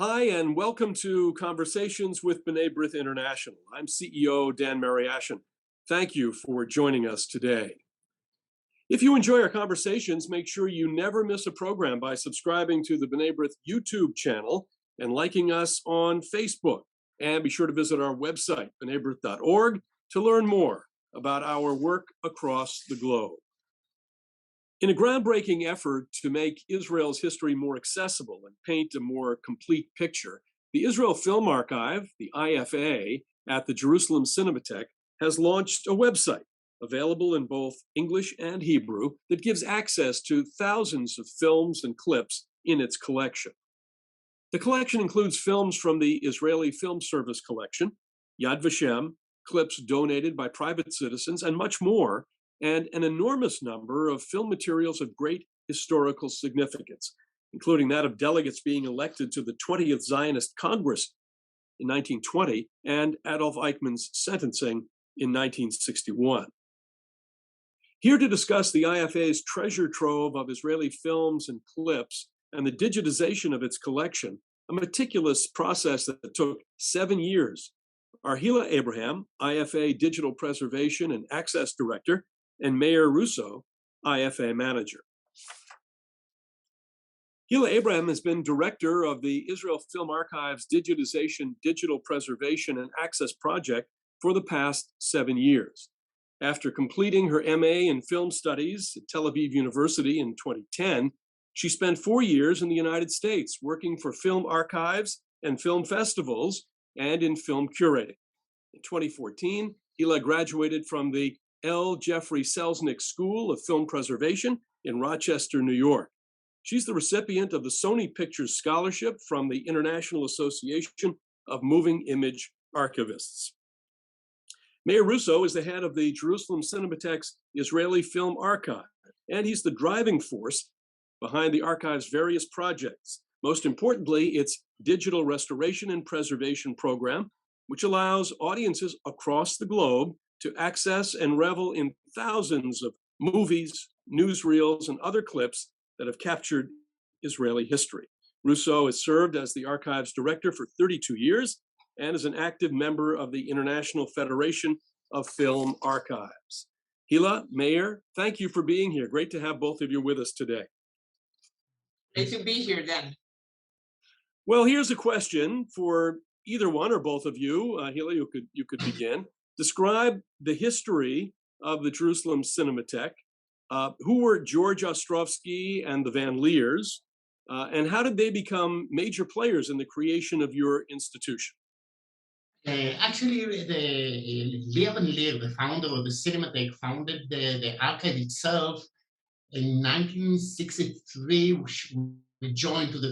Hi, and welcome to Conversations with B'nai B'rith International. I'm CEO Dan Mariaschin. Thank you for joining us today. If you enjoy our conversations, make sure you never miss a program by subscribing to the B'nai B'rith YouTube channel and liking us on Facebook. And be sure to visit our website, bnaibrith.org, to learn more about our work across the globe. In a groundbreaking effort to make Israel's history more accessible and paint a more complete picture, the Israel Film Archive, the IFA, at the Jerusalem Cinematheque has launched a website available in both English and Hebrew that gives access to thousands of films and clips in its collection. The collection includes films from the Israeli Film Service collection, Yad Vashem, clips donated by private citizens, and much more, and an enormous number of film materials of great historical significance, including that of delegates being elected to the 20th Zionist Congress in 1920 and Adolf Eichmann's sentencing in 1961. Here to discuss the IFA's treasure trove of Israeli films and clips and the digitization of its collection, a meticulous process that took 7 years, are Hila Abraham, IFA Digital Preservation and Access Director, and Meir Russo, IFA Manager. Hila Abraham has been director of the Israel Film Archive's Digitization, Digital Preservation, and Access project for the past 7 years. After completing her MA in Film Studies at Tel Aviv University in 2010, she spent 4 years in the United States working for film archives and film festivals and in film curating. In 2014, Hila graduated from the L. Jeffrey Selznick School of Film Preservation in Rochester, New York. She's the recipient of the Sony Pictures Scholarship from the International Association of Moving Image Archivists. Meir Russo is the head of the Jerusalem Cinematheque's Israeli Film Archive, and he's the driving force behind the archive's various projects, most importantly, its digital restoration and preservation program, which allows audiences across the globe to access and revel in thousands of movies, newsreels, and other clips that have captured Israeli history. Russo has served as the archive's director for 32 years and is an active member of the International Federation of Film Archives. Hila, Meir, thank you for being here. Great to have both of you with us today. Great to be here, Dan. Well, here's a question for either one or both of you. Hila, you could begin. Describe the history of the Jerusalem Cinematheque. Who were George Ostrovsky and the Van Leers, and how did they become major players in the creation of your institution? Actually, Leah Van Leer, the founder of the Cinematheque, founded the archive itself in 1963. We joined to the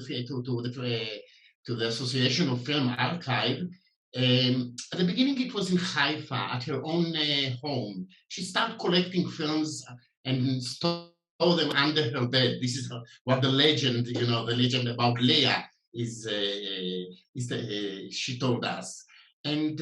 Association of Film Archive. At the beginning, it was in Haifa at her own home. She started collecting films and stored them under her bed. This is what the legend, the legend about Leah is she told us. And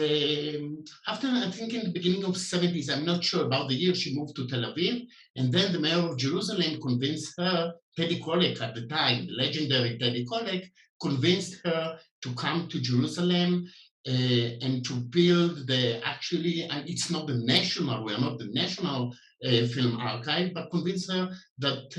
after, I think in the beginning of the 70s, I'm not sure about the year, she moved to Tel Aviv. And then the mayor of Jerusalem convinced her, Teddy Cohen at the time, the legendary Teddy Cohen, convinced her to come to Jerusalem and to build and it's not the national, we're not the national film archive, but convince her that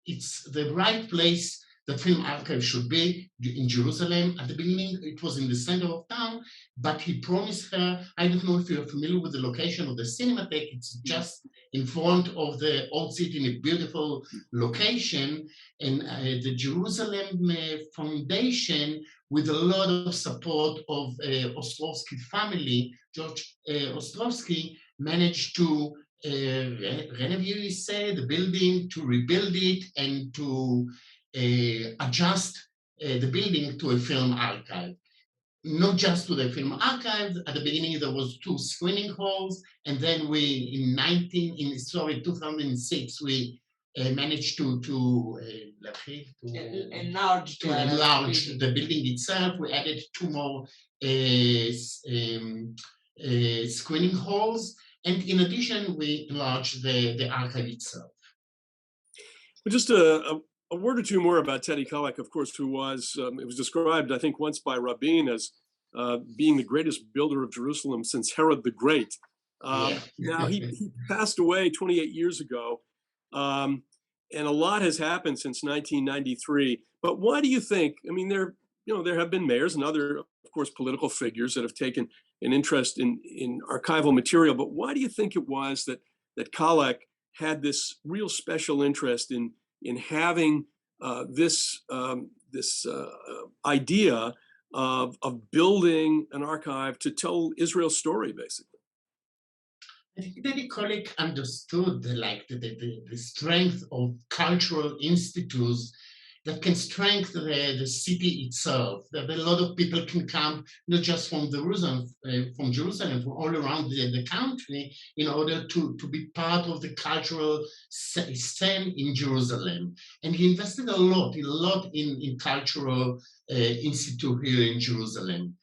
it's the right place the film archive should be in Jerusalem. At the beginning, it was in the center of town, but he promised her, I don't know if you're familiar with the location of the Cinematheque, it's just in front of the old city in a beautiful location, and the Jerusalem Foundation, with a lot of support of Ostrovsky family, George Ostrovsky, managed to renovate, the building, to rebuild it, and to adjust the building to a film archive. Not just to the film archive. At the beginning, there was 2 screening halls, and then in 2006, we managed to enlarge the building itself. We added 2 more screening halls, and in addition, we enlarged the archive itself. Just a a word or two more about Teddy Kollek, of course, who was, it was described, I think, once by Rabin as being the greatest builder of Jerusalem since Herod the Great. Yeah. Now, he passed away 28 years ago, and a lot has happened since 1993. But why do you think, I mean, there have been mayors and other, of course, political figures that have taken an interest in archival material, but why do you think it was that Kollek had this real special interest in having this idea of building an archive to tell Israel's story, basically? I think Teddy Kollek understood the strength of cultural institutes that can strengthen the city itself. That a lot of people can come not just from Jerusalem, from all around the country, in order to be part of the cultural scene in Jerusalem. And he invested a lot in cultural institute here in Jerusalem.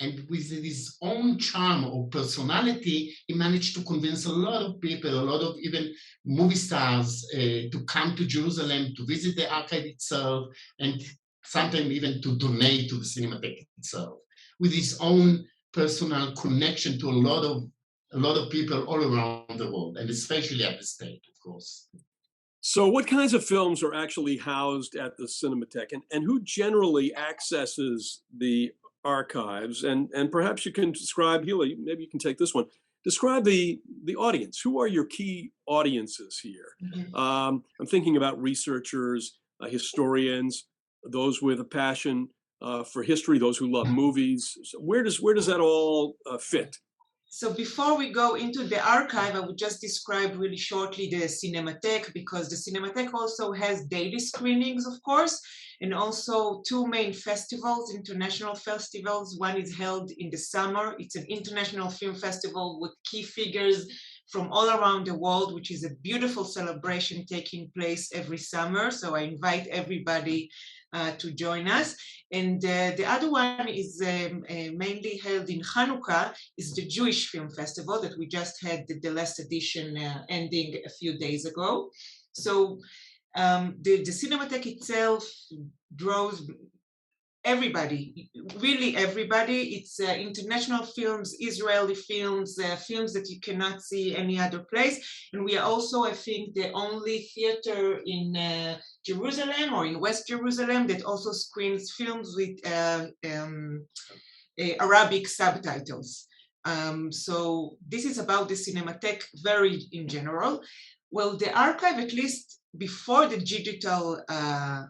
And with his own charm or personality, he managed to convince a lot of people, a lot of even movie stars to come to Jerusalem, to visit the archive itself, and sometimes even to donate to the Cinematheque itself, with his own personal connection to a lot of people all around the world, and especially at the state, of course. So what kinds of films are actually housed at the Cinematheque, and who generally accesses the archives? And perhaps you can describe, Hila, maybe you can take this one. Describe the audience. Who are your key audiences here? Mm-hmm. I'm thinking about researchers, historians, those with a passion for history, those who love movies. So where does that all fit? So before we go into the archive, I would just describe really shortly the Cinematheque, because the Cinematheque also has daily screenings, of course, and also two main festivals, international festivals. One is held in the summer. It's an international film festival with key figures from all around the world, which is a beautiful celebration taking place every summer. So I invite everybody to join us. And the other one is mainly held in Hanukkah, is the Jewish Film Festival that we just had the last edition ending a few days ago. So the Cinematheque itself draws everybody, really everybody. It's international films, Israeli films, films that you cannot see any other place. And we are also, I think, the only theater in Jerusalem or in West Jerusalem that also screens films with Arabic subtitles. So this is about the Cinematheque very in general. Well, the archive, at least before the digital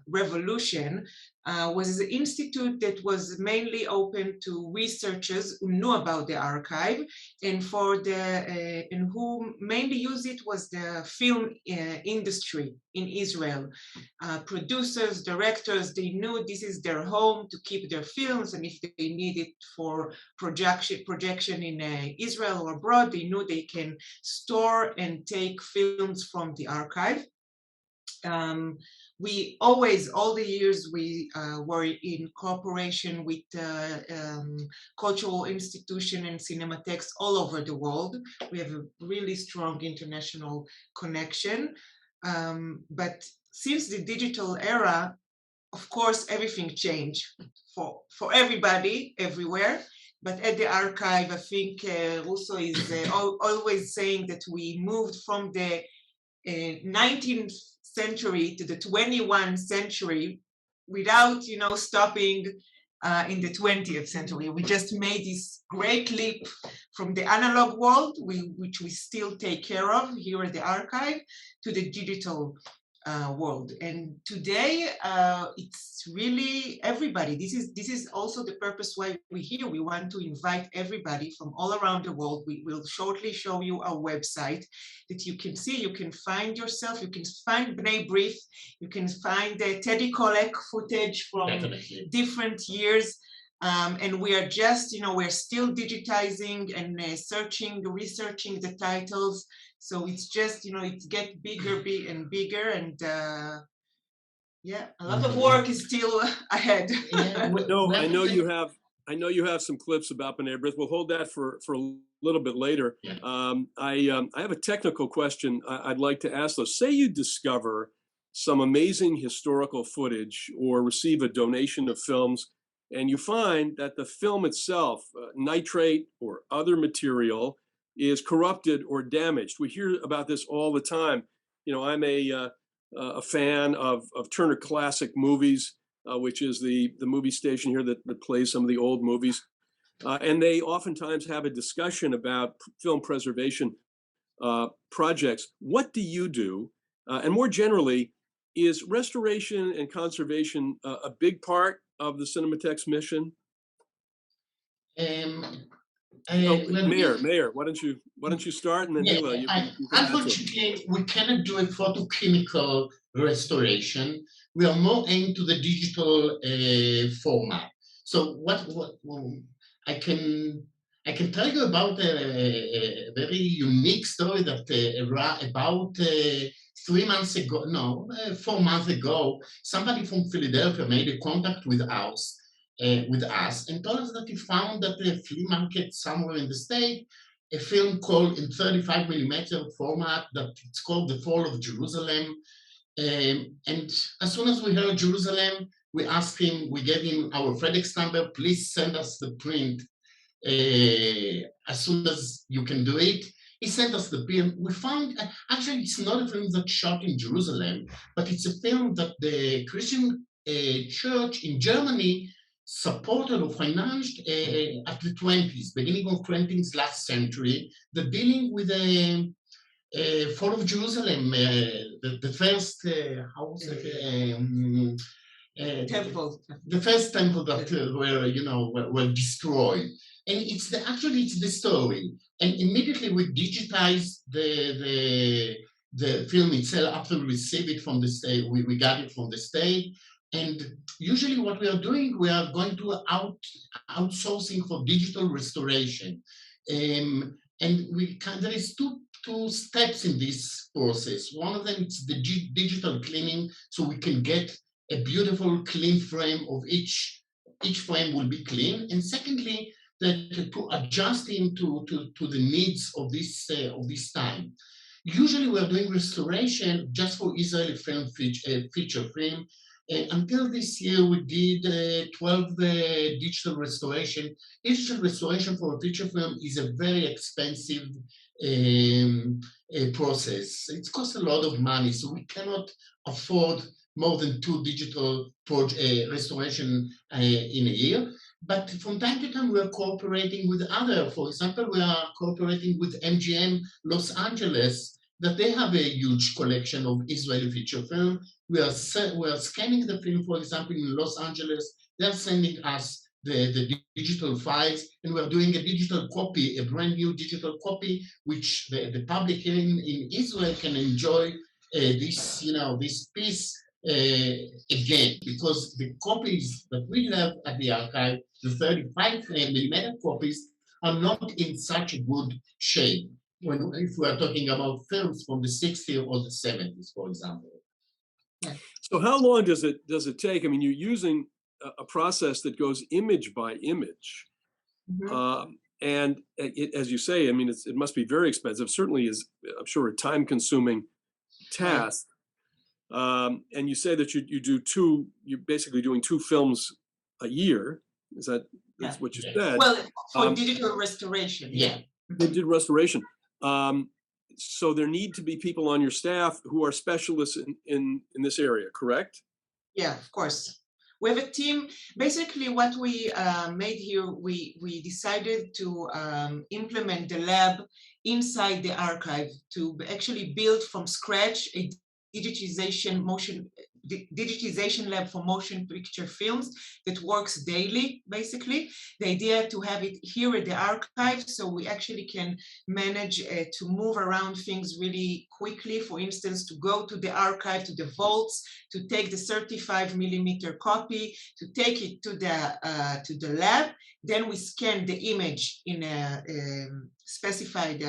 revolution, was an institute that was mainly open to researchers who knew about the archive, and and who mainly used it was the film industry in Israel. Producers, directors, they knew this is their home to keep their films, and if they need it for projection in Israel or abroad, they knew they can store and take films from the archive. We always, all the years, we were in cooperation with cultural institutions and cinematheques all over the world. We have a really strong international connection. But since the digital era, of course, everything changed for everybody, everywhere. But at the archive, I think Russo is always saying that we moved from the 19th century to the 21st century without, stopping in the 20th century. We just made this great leap from the analog world, which we still take care of here at the archive, to the digital world. And today, it's really everybody. This is also the purpose why we're here. We want to invite everybody from all around the world. We will shortly show you our website that you can see. You can find yourself. You can find Bnei Brit. You can find the Teddy Kollek footage from different years. And we are just, we're still digitizing and researching the titles. So it's just, it gets bigger and bigger, and a lot of work is still ahead. No, I know you have some clips about Bnei Brit. We'll hold that for a little bit later. Yeah. I have a technical question I'd like to ask, though. Say you discover some amazing historical footage or receive a donation of films, and you find that the film itself, nitrate or other material, is corrupted or damaged. We hear about this all the time. You know, I'm a fan of Turner Classic Movies, which is the movie station here that plays some of the old movies. And they oftentimes have a discussion about film preservation projects. What do you do? And more generally, is restoration and conservation a big part of the Cinematheque's mission? Meir, why don't you start, and then Hila, you can unfortunately, we cannot do a photochemical restoration. We are more into the digital format. So what I can tell you about a very unique story that about 3 months ago, no, 4 months ago, somebody from Philadelphia made a contact with us and told us that he found that a flea market somewhere in the state, a film called in 35 millimeter format that it's called The Fall of Jerusalem. And as soon as we heard Jerusalem, we asked him, we gave him our FedEx number, please send us the print as soon as you can do it. He sent us the film. We found, actually, it's not a film that's shot in Jerusalem, but it's a film that the Christian church in Germany supported or financed at the 20s, beginning of 20th last century, the dealing with the fall of Jerusalem, the first, how was it? Temple. The first temple that were destroyed. And it's the story. And immediately we digitized the film itself after we received it from the state. We got it from the state. And usually what we are doing, we are going to outsourcing for digital restoration. And there is two steps in this process. One of them is the digital cleaning, so we can get a beautiful clean frame of each frame will be clean. And secondly, that to adjust him to the needs of this time. Usually we are doing restoration just for Israeli film feature film. Until this year, we did 12 digital restoration. Digital restoration for a feature film is a very expensive process. It costs a lot of money, so we cannot afford more than 2 digital restoration in a year. But from time to time, we are cooperating with other. For example, we are cooperating with MGM Los Angeles, that they have a huge collection of Israeli feature film. We are scanning the film, for example, in Los Angeles. They're sending us the digital files, and we're doing a digital copy, a brand new digital copy, which the public here in Israel can enjoy this piece again, because the copies that we have at the archive, the 35 millimeter copies, are not in such a good shape. If we are talking about films from the 60s or the 70s, for example. Yeah. So how long does it take? I mean, you're using a process that goes image by image. Mm-hmm. And as you say, I mean, it must be very expensive. Certainly is, I'm sure, a time-consuming task. Right. And you say that you're basically doing 2 films a year. That's what you said? Well, for digital restoration. Yeah. They did restoration. So there need to be people on your staff who are specialists in this area, correct? Yeah, of course. We have a team. Basically, what we made here, we decided to implement the lab inside the archive to actually build from scratch a digitization lab for motion picture films that works daily, basically. The idea to have it here at the archive, so we actually can manage to move around things really quickly. For instance, to go to the archive, to the vaults, to take the 35 millimeter copy, to take it to the lab. Then we scan the image in a specified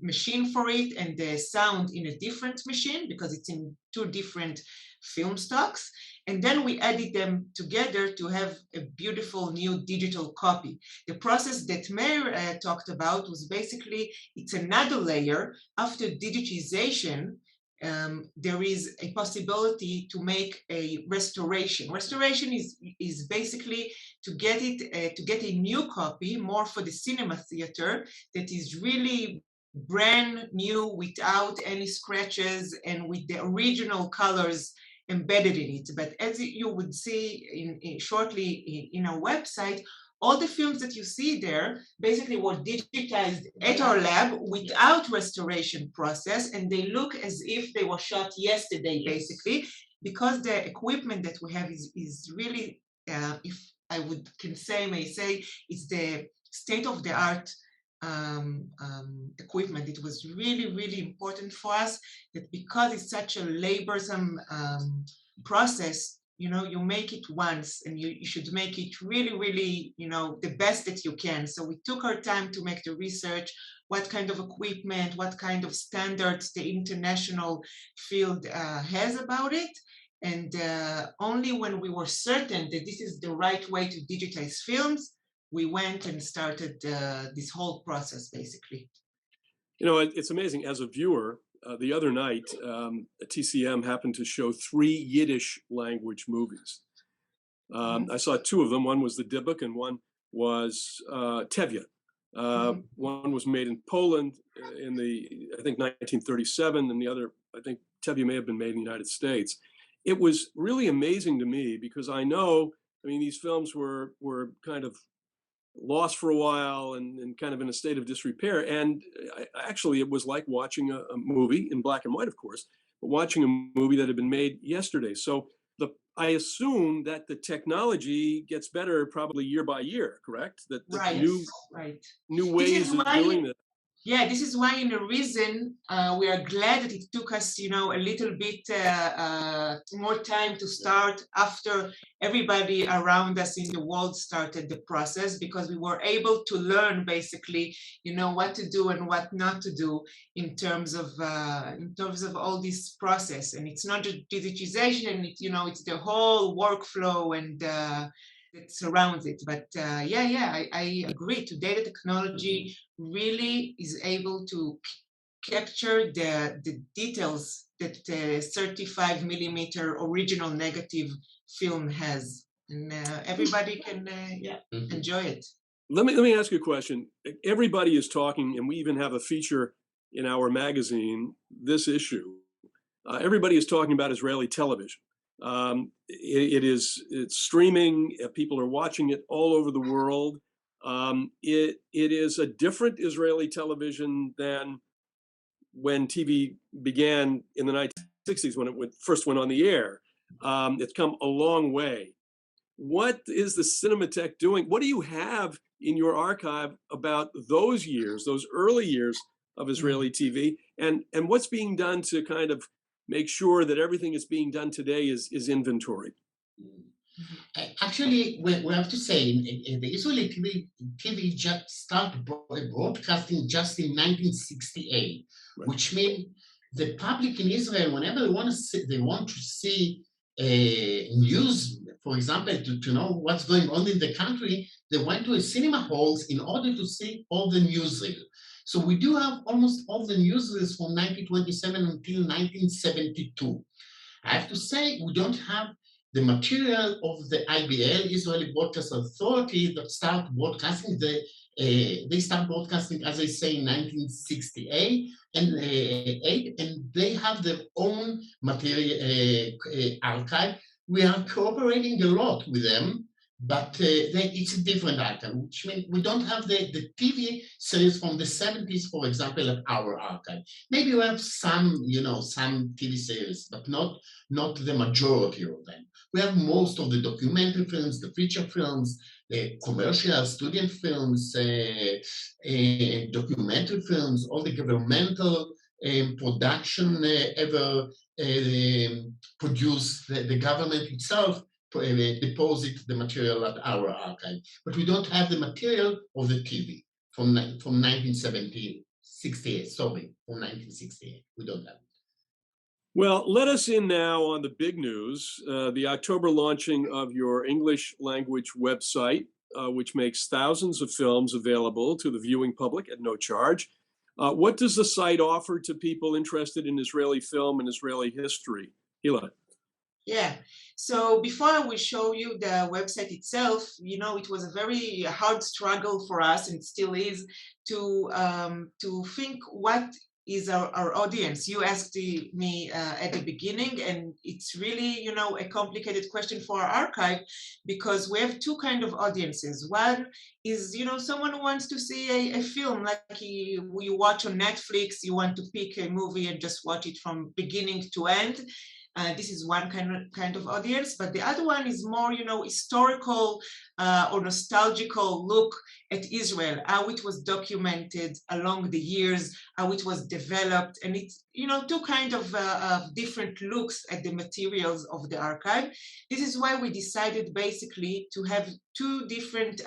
machine for it, and the sound in a different machine, because it's in 2 different film stocks. And then we edit them together to have a beautiful new digital copy. The process that Meir talked about was basically, it's another layer after digitization. there is a possibility to make a restoration. Restoration is basically to get it to get a new copy, more for the cinema theater, that is really brand new without any scratches and with the original colors embedded in it. But as you would see shortly in our website, all the films that you see there basically were digitized at our lab without restoration process, and they look as if they were shot yesterday, basically, because the equipment that we have is really, if I may say, it's the state-of-the-art equipment. It was really, really important for us that because it's such a laborsome process, you make it once and you should make it really, really, the best that you can. So we took our time to make the research, what kind of equipment, what kind of standards the international field has about it. And only when we were certain that this is the right way to digitize films, we went and started this whole process, basically. It's amazing. As a viewer, the other night, TCM happened to show 3 Yiddish language movies. I saw 2 of them. One was The Dybbuk and one was Tevye. One was made in Poland in I think 1937, and the other, I think Tevye may have been made in the United States. It was really amazing to me because these films were kind of lost for a while and kind of in a state of disrepair. And actually, it was like watching a movie in black and white, of course, but watching a movie that had been made yesterday. So I assume that the technology gets better probably year by year, correct? That new ways of doing this. Yeah, this is why, in the reason, we are glad that it took us, a little bit more time to start after everybody around us in the world started the process, because we were able to learn basically, what to do and what not to do in terms of all this process. And it's not just digitization, and it's the whole workflow and that surrounds it. But I agree. Today, the technology really is able to capture the details that the 35 millimeter original negative film has, and everybody can enjoy it. Let me ask you a question. Everybody is talking, and we even have a feature in our magazine, this issue. Everybody is talking about Israeli television. It's streaming. People are watching it all over the world. It is a different Israeli television than when TV began in the 1960s, when it first went on the air. It's come a long way. What is the Cinematheque doing? What do you have in your archive about those years, those early years of Israeli TV, and what's being done to kind of make sure that everything that's being done today is inventoried? Actually, we have to say, the Israeli TV just started broadcasting just in 1968, right. Which means the public in Israel, whenever they want to see news, for example, to know what's going on in the country, they went to a cinema halls in order to see all the newsreels. So we do have almost all the newsreels from 1927 until 1972. I have to say, we don't have the material of the IBL, Israeli Broadcast Authority, that start broadcasting. They start broadcasting, as I say, in 1968, and they have their own material archive. We are cooperating a lot with them, but it's a different archive, which means we don't have the TV series from the 70s, for example, at our archive. Maybe we have some TV series, but not the majority of them. We have most of the documentary films, the feature films, the commercial student films, documentary films, all the governmental production ever produced. The government itself deposit the material at our archive, but we don't have the material of the TV from 1968. Sorry, from 1968. We don't have it. Well, let us in now on the big news, the October launching of your English language website, which makes thousands of films available to the viewing public at no charge. What does the site offer to people interested in Israeli film and Israeli history? Hila. Yeah, so before I will show you the website itself, it was a very hard struggle for us, and still is, to think what is our audience. You asked me at the beginning, and it's really, a complicated question for our archive, because we have two kind of audiences. One is, someone who wants to see a film like you watch on Netflix. You want to pick a movie and just watch it from beginning to end. This is one kind of audience, but the other one is more, historical or nostalgical look at Israel, how it was documented along the years, how it was developed, and it's, two kind of different looks at the materials of the archive. This is why we decided basically to have two different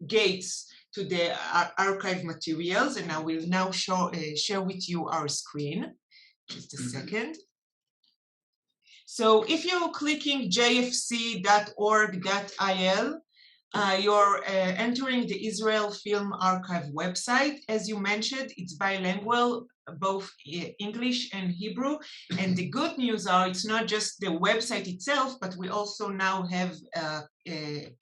gates to the archive materials, and I will now share with you our screen. Just a second. So if you're clicking jfc.org.il, you're entering the Israel Film Archive website. As you mentioned, it's bilingual, both English and Hebrew. And the good news are it's not just the website itself, but we also now have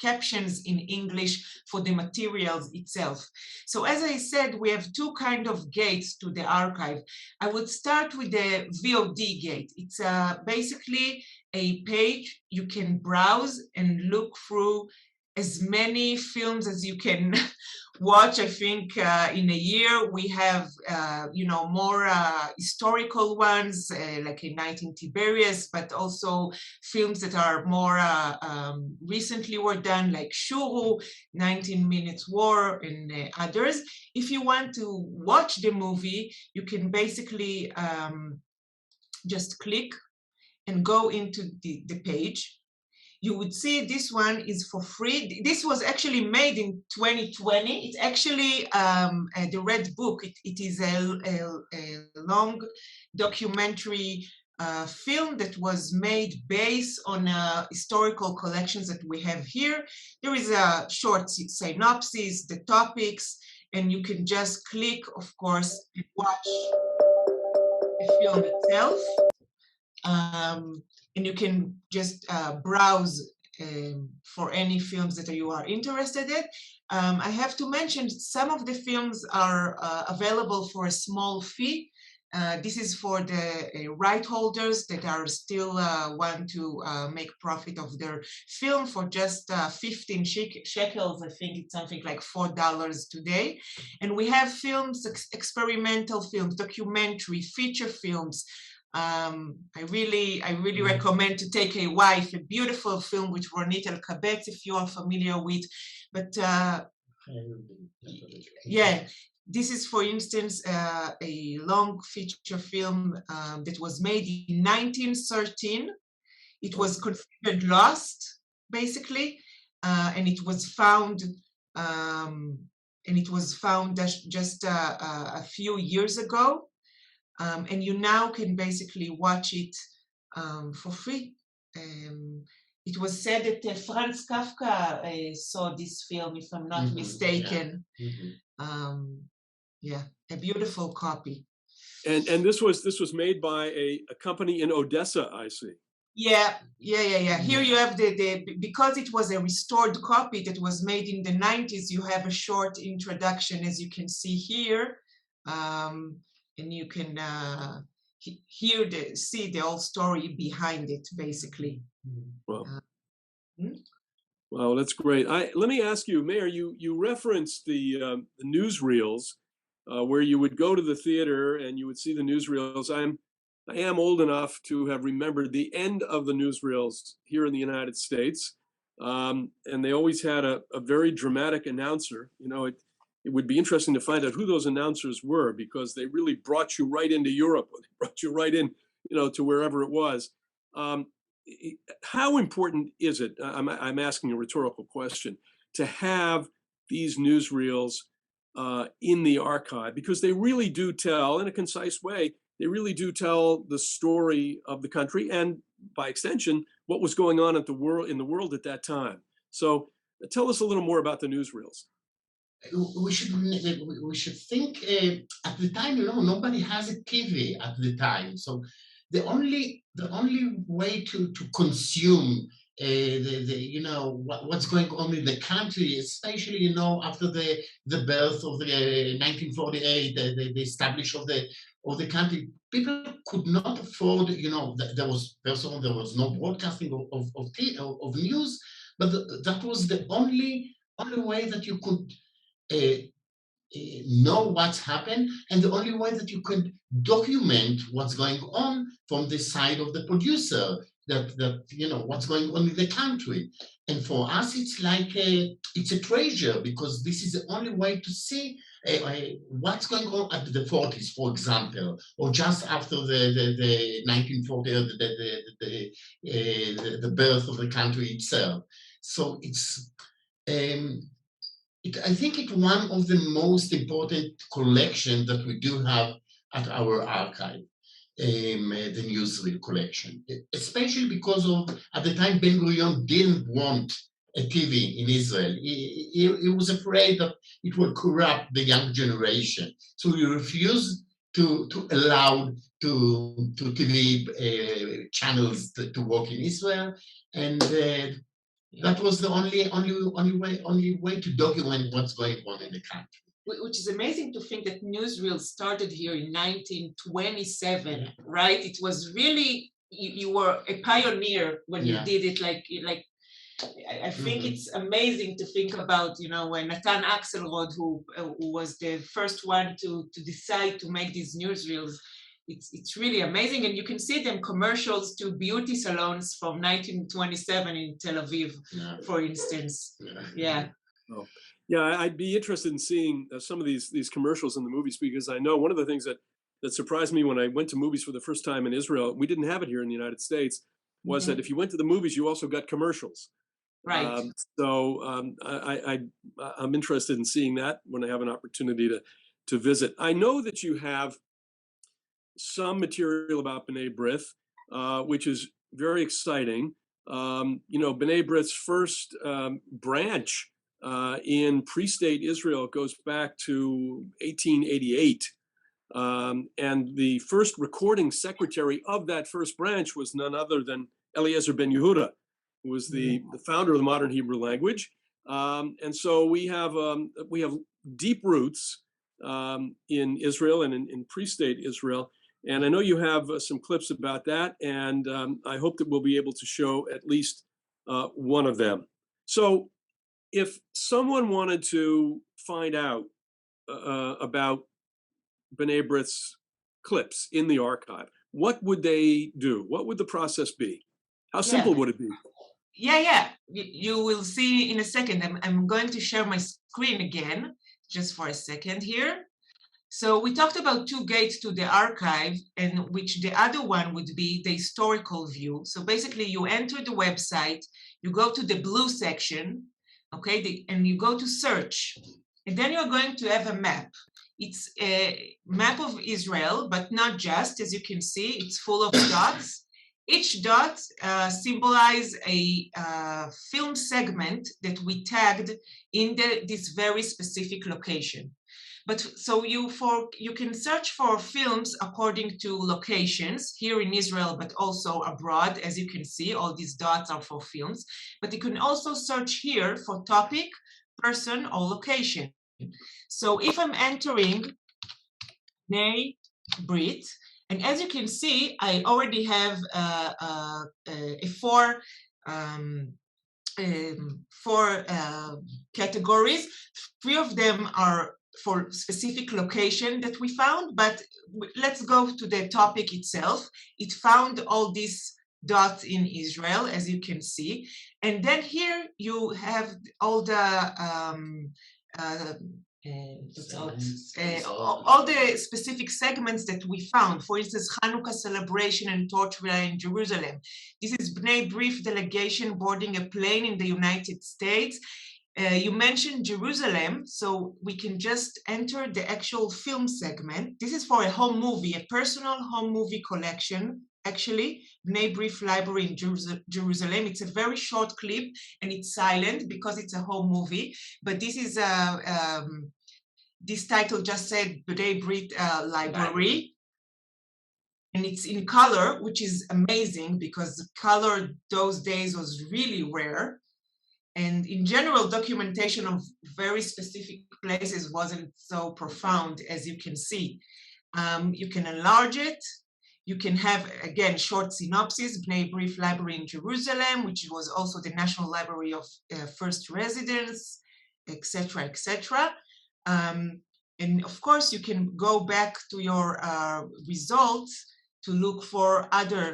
captions in English for the materials itself. So as I said, we have two kind of gates to the archive. I would start with the VOD gate. It's basically a page you can browse and look through as many films as you can watch. I think in a year we have, more historical ones, like in 19 Tiberius, but also films that are more recently were done, like Shuru, 19 Minutes War, and others. If you want to watch the movie, you can basically just click and go into the page. You would see this one is for free. This was actually made in 2020. It's actually the Red Book. It is a long documentary film that was made based on historical collections that we have here. There is a short synopsis, the topics, and you can just click, of course, and watch the film itself. And you can just browse for any films that you are interested in. I have to mention some of the films are available for a small fee. This is for the right holders that are still want to make profit of their film for just 15 shekels. I think it's something like $4 today. And we have films, experimental films, documentary, feature films. I really recommend To Take a Wife, a beautiful film with Ronit Elkabetz, if you are familiar with. But yeah, this is, for instance, a long feature film that was made in 1913. It was considered lost, basically, and it was found. Just a few years ago. And you now can basically watch it for free. It was said that Franz Kafka saw this film, if I'm not mistaken. Yeah, a beautiful copy. And this was made by a company in Odessa, I see. Yeah. Here you have because it was a restored copy that was made in the 90s, you have a short introduction, as you can see here. And you can see the whole story behind it, basically. Wow. Wow, that's great. Let me ask you, Meir, you referenced the newsreels where you would go to the theater and you would see the newsreels. I am old enough to have remembered the end of the newsreels here in the United States, and they always had a very dramatic announcer. It would be interesting to find out who those announcers were, because they really brought you right into Europe. They brought you right in, to wherever it was. How important is it? I'm asking a rhetorical question, to have these newsreels in the archive, because they really do tell, in a concise way, they really do tell the story of the country, and by extension, what was going on in the world at that time. So tell us a little more about the newsreels. we should think at the time, nobody has a TV at the time, so the only way to consume what's going on in the country, especially after the birth of the 1948, the establishment of the country, people could not afford. There was first of all, there was no broadcasting of news, but that was the only way that you could know what's happened, and the only way that you could document what's going on from the side of the producer, that what's going on in the country. And for us, it's like it's a treasure, because this is the only way to see what's going on at the 40s, for example, or just after the 1940, the birth of the country itself. So it's I think it's one of the most important collections that we do have at our archive, the newsreel collection, especially because at the time, Ben-Gurion didn't want a TV in Israel. He was afraid that it would corrupt the young generation. So he refused to allow to TV channels to work in Israel. And that was the only way to document what's going on in the country. Which is amazing to think that newsreel started here in 1927, right? It was really, you were a pioneer when you did it. I think it's amazing to think about, when Natan Axelrod, who was the first one to decide to make these newsreels. It's really amazing, and you can see them commercials to beauty salons from 1927 in Tel Aviv, for instance. Yeah. Oh. Yeah, I'd be interested in seeing some of these commercials in the movies, because I know one of the things that surprised me when I went to movies for the first time in Israel, we didn't have it here in the United States, was that if you went to the movies, you also got commercials. Right. I'm interested in seeing that when I have an opportunity to visit. I know that you have some material about B'nai B'rith, which is very exciting. B'nai B'rith's first branch in pre-state Israel goes back to 1888. And the first recording secretary of that first branch was none other than Eliezer ben Yehuda, who was the founder of the modern Hebrew language. And so we have deep roots in Israel and in pre-state Israel. And I know you have some clips about that, and I hope that we'll be able to show at least one of them. So if someone wanted to find out about B'nai B'rith's clips in the archive, what would they do? What would the process be? How simple would it be? Yeah. You will see in a second. I'm going to share my screen again, just for a second here. So we talked about two gates to the archive, and which the other one would be the historical view. So basically you enter the website, you go to the blue section, okay, and you go to search, and then you're going to have a map. It's a map of Israel, but not just, as you can see, it's full of dots. Each dot symbolizes a film segment that we tagged in this very specific location. But so you can search for films according to locations here in Israel, but also abroad. As you can see, all these dots are for films. But you can also search here for topic, person, or location. So if I'm entering B'nai B'rith, and as you can see, I already have four categories. 3 of them are for specific location that we found, but let's go to the topic itself. It found all these dots in Israel, as you can see. And then here you have all the all the specific segments that we found. For instance, Hanukkah celebration and torch relay in Jerusalem. This is B'nai B'rith delegation boarding a plane in the United States. You mentioned Jerusalem, so we can just enter the actual film segment. This is for a home movie, a personal home movie collection actually, Bnei B'rith Library in Jerusalem. It's a very short clip, and it's silent because it's a whole movie. But this is this title just said Bnei B'rith Library. And it's in color, which is amazing because the color those days was really rare. And in general, documentation of very specific places wasn't so profound, as you can see. You can enlarge it. You can have, again, short synopsis, Bnei B'rith Library in Jerusalem, which was also the National Library of First Residence, etc., etc. And of course, you can go back to your results to look for other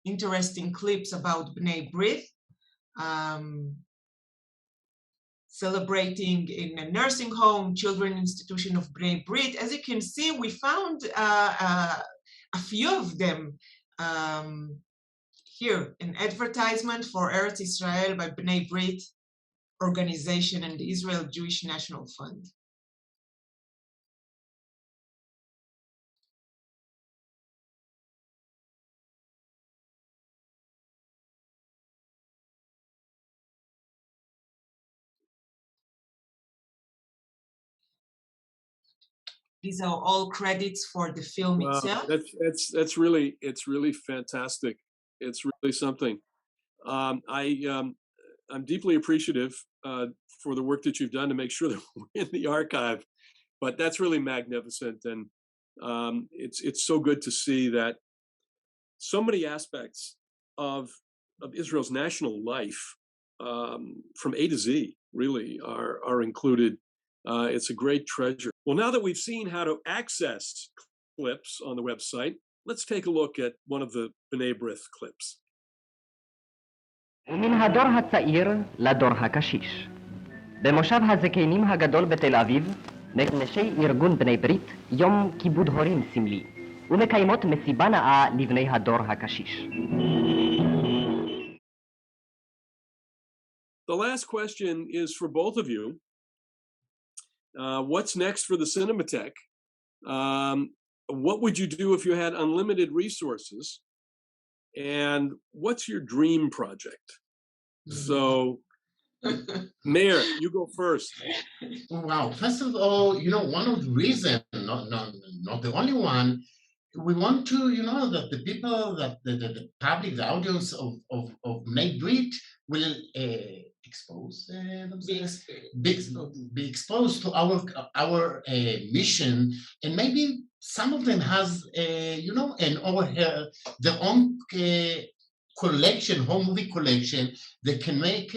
interesting clips about Bnei B'rith, celebrating in a nursing home, children institution of Bnei B'rith. As you can see, we found a few of them here, an advertisement for Eretz Israel by Bnei B'rith organization and the Israel Jewish National Fund. These are all credits for the film itself. It's really fantastic. It's really something. I'm deeply appreciative for the work that you've done to make sure that we're in the archive. But that's really magnificent, and it's so good to see that so many aspects of Israel's national life, from A to Z, really are included. It's a great treasure. Well, now that we've seen how to access clips on the website, let's take a look at one of the Bnei B'rith clips. ומן הדור הצעיר לדור הקשיש. במושב הזקנים הגדול בתל אביב, נשי ארגון בני ברית יום כיבוד הורים סמלי, ומקיימות מסיבה נאה לבני הדור הקשיש. The last question is for both of you. What's next for the Cinematheque? What would you do if you had unlimited resources? And what's your dream project? So, Meir, you go first. Wow. First of all, one of the reasons, not the only one, we want to, that the people, that the public, the audience of Bnei B'rith will be exposed to our mission, and maybe some of them has their own collection, home movie collection. They can make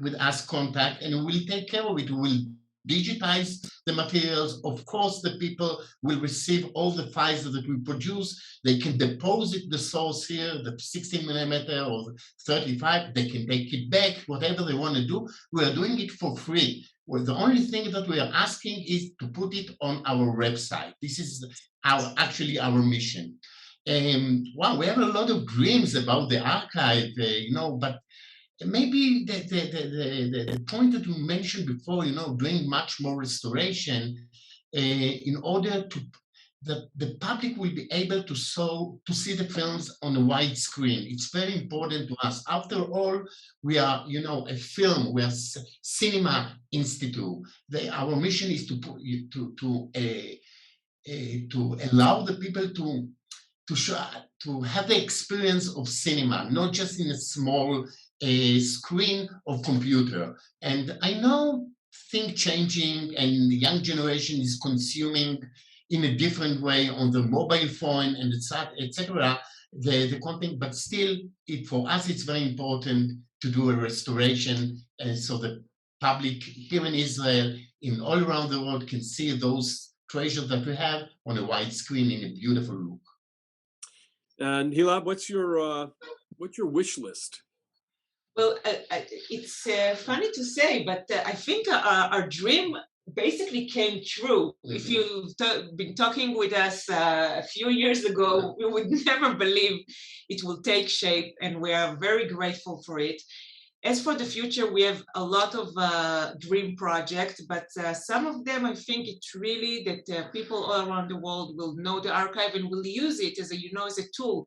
with us contact, and we'll take care of it. We'll digitize the materials. Of course, the people will receive all the files that we produce. They can deposit the source here, the 16mm or 35. They can take it back, whatever they want to do. We are doing it for free. Well, the only thing that we are asking is to put it on our website. This is actually our mission. Wow, we have a lot of dreams about the archive, but maybe the point that you mentioned before, doing much more restoration in order that the public will be able to see the films on a wide screen. It's very important to us. After all, we are, a film. We are Cinema Institute. Our mission is to allow the people to have the experience of cinema, not just in a small screen of computer. And I know things changing, and the young generation is consuming in a different way on the mobile phone and etc. The content, but still, for us, it's very important to do a restoration, so the public here in Israel, all around the world, can see those treasures that we have on a wide screen in a beautiful look. And Hila, what's your wish list? Well, it's funny to say, but I think our dream basically came true. Mm-hmm. If you've been talking with us a few years ago, we would never believe it will take shape, and we are very grateful for it. As for the future, we have a lot of dream projects, but some of them, I think it's really that people all around the world will know the archive and will use it as a tool.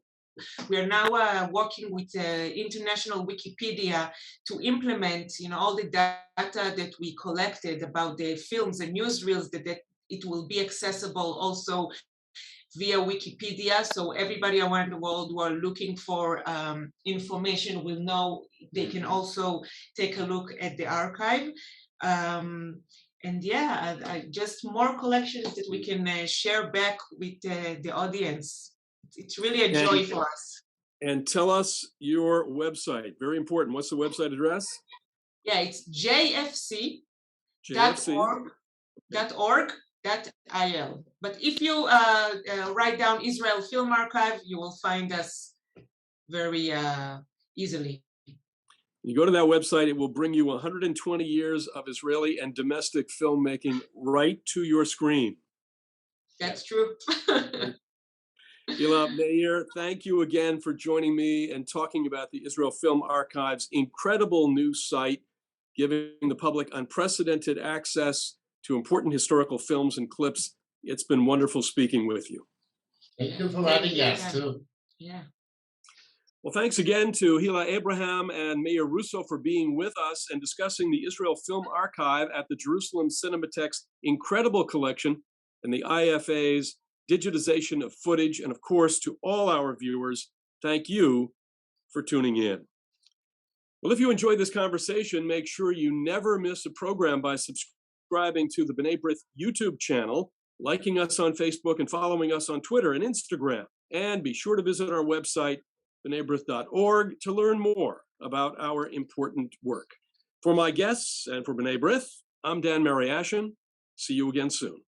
We are now working with international Wikipedia to implement, all the data that we collected about the films and newsreels that it will be accessible also via Wikipedia, so everybody around the world who are looking for information will know they can also take a look at the archive. And yeah, just more collections that we can share back with the audience. It's really a joy for us. And tell us your website. Very important. What's the website address? Yeah, it's jfc.org.il. But if you write down Israel Film Archive, you will find us very easily. You go to that website, it will bring you 120 years of Israeli and domestic filmmaking right to your screen. That's true. Hila, Meir, thank you again for joining me and talking about the Israel Film Archive's incredible new site, giving the public unprecedented access to important historical films and clips. It's been wonderful speaking with you. Thank you for having us too. Yeah. Well, thanks again to Hila Abraham and Meir Russo for being with us and discussing the Israel Film Archive at the Jerusalem Cinematheque's incredible collection and the IFA's digitization of footage. And of course, to all our viewers, thank you for tuning in. Well, if you enjoyed this conversation, make sure you never miss a program by subscribing to the B'nai B'rith YouTube channel, liking us on Facebook, and following us on Twitter and Instagram. And be sure to visit our website, bnaibrith.org, to learn more about our important work. For my guests and for B'nai B'rith, I'm Dan Mariaschin. See you again soon.